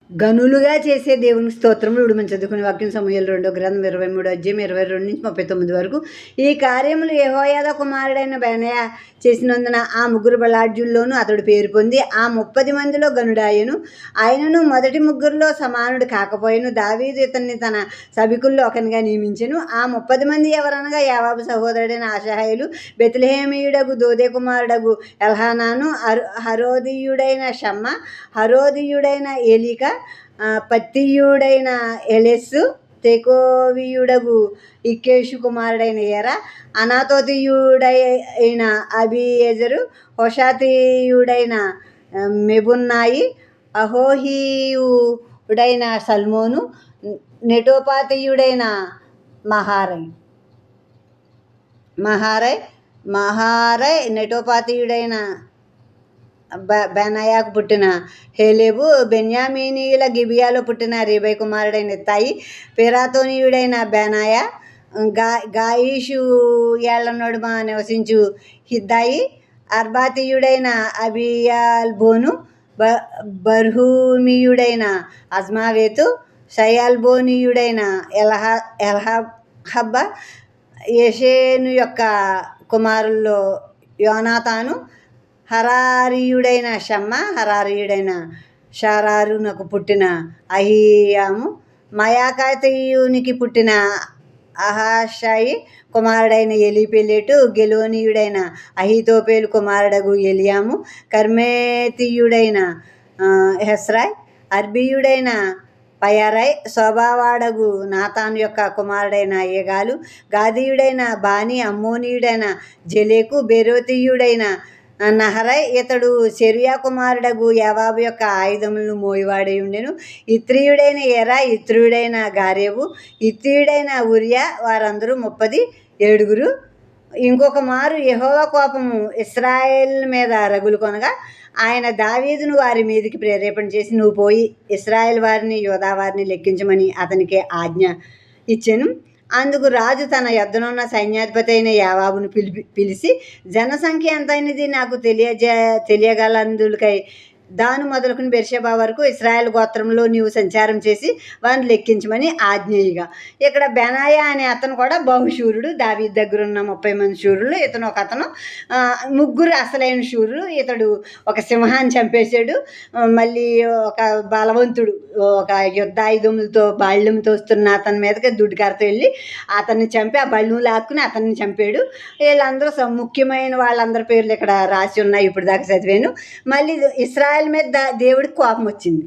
గనులుగా చేసే దేవునికి స్తోత్రములు. ఇప్పుడు మనం చదువుకునే వాక్యం సమూయేలు 2వ గ్రంథం 23 అధ్యాయం 22 నుంచి 39 వరకు. ఈ కార్యములు యెహోయాదా కుమారుడైన బెనయా చేసినందున ఆ ముగ్గురు బలాఢ్యుల్లోనూ అతడు పేరు పొంది ఆ 30 మందిలో గనుడాయను. ఆయనను మొదటి ముగ్గురులో సమానుడు కాకపోయిను. దావీదు ఇతన్ని తన సభికుల్లో ఒకనిగా నియమించెను. ఆ 30 మంది ఎవరనగా యావాబు సహోదరుడైన అషహయేలు, బెత్లెహేమీయుడగు దోదే కుమారుడగు ఎల్హానాను, హరోదీయుడైన షమ్మా, హరోదీయుడైన ఏలీకా, పత్తీయుడైన ఎలెస్సు, తెకోవీయుడగు ఇక్కేషు కుమారుడైన ఎరా, అనాతోతీయుడైన అబీయెజరు, హోషాతీయుడైన మెబున్నాయి, అహోహీయుడైన సల్మోను, నెటోపాతీయుడైన మహారై, నెటోపాతీయుడైన బెనాయాకు పుట్టిన హేలెబు, బెన్యామీనీయుల గిబియాలో పుట్టిన రీబై కుమారుడైన ఇత్తాయి, పిరాతోనీయుడైన బెనాయా, గాయిషు ఏళ్ల నడుమ నివసించు హిద్దాయి, అర్బాతీయుడైన అబియాల్బోను, బర్హూమీయుడైన అజ్మావేతు, షయల్బోనీయుడైన ఎల్హబ్బ, యెషేను యొక్క కుమారుల్లో యోనాతాను, హరారీయుడైన షమ్మా, హరారీయుడైన షారారునకు పుట్టిన అహీయాము, మయాకాతీయునికి పుట్టిన అహాషాయి కుమారుడైన ఎలీపెలెటు, గెలోనీయుడైన అహీతోపేలు కుమారుడగు ఎలియాము, కర్మేతీయుడైన హెస్రాయ్, అర్బీయుడైన పయరై, శోభావాడగు నాతాను యొక్క కుమారుడైన ఏగాలు, గాదీయుడైన బాని, అమ్మోనీయుడైన జెలెకు, బెరోతీయుడైన నహరై, ఇతడు సెరుయా కుమారుడగు యావాబు యొక్క ఆయుధములను మోయివాడై ఉండెను. ఇత్రీయుడైన ఎరా, ఇత్రీయుడైన గారేబు, ఇత్తీయుడైన ఉరియా, వారందరూ 37. ఇంకొక మారు యెహోవా కోపము ఇశ్రాయేల్ మీద రగులుకొనగా ఆయన దావీదును వారి మీదికి ప్రేరేపణ చేసి, నువ్వు పోయి ఇశ్రాయేల్ వారిని యూదా వారిని లెక్కించమని అతనికి ఆజ్ఞ ఇచ్చెను. అందుకు రాజు తన యొద్దనున్న సైన్యాధిపతి అయిన యావాబును పిలిచి, జనసంఖ్య ఎంతైనది నాకు తెలియగలందులకై దాను మొదలుకుని బెర్షెబా వరకు ఇశ్రాయేల్ గోత్రంలో నీవు సంచారం చేసి వారిని లెక్కించమని ఆజ్ఞేయగా. ఇక్కడ బెనాయా అనే అతను కూడా బహుశూరుడు. దావీదు దగ్గర ఉన్న 30 మంది శూరులు, ఇతను ఒక అతను. 3 అసలైన శూరులు. ఇతడు ఒక సింహాన్ని చంపేశాడు. మళ్ళీ ఒక బలవంతుడు ఒక యుద్ధాయుధములతో బాళ్యంతో వస్తున్న అతని మీదకి దుడ్డుకారతో వెళ్ళి అతన్ని చంపి ఆ బళ్ళను లాక్కుని అతన్ని చంపాడు. వీళ్ళందరూ ముఖ్యమైన వాళ్ళందరి పేర్లు ఇక్కడ రాసి ఉన్నాయి. ఇప్పుడు దాకా చదివాను. మళ్ళీ ఇశ్రాయేల్ మీద దేవుడికి కోపం వచ్చింది.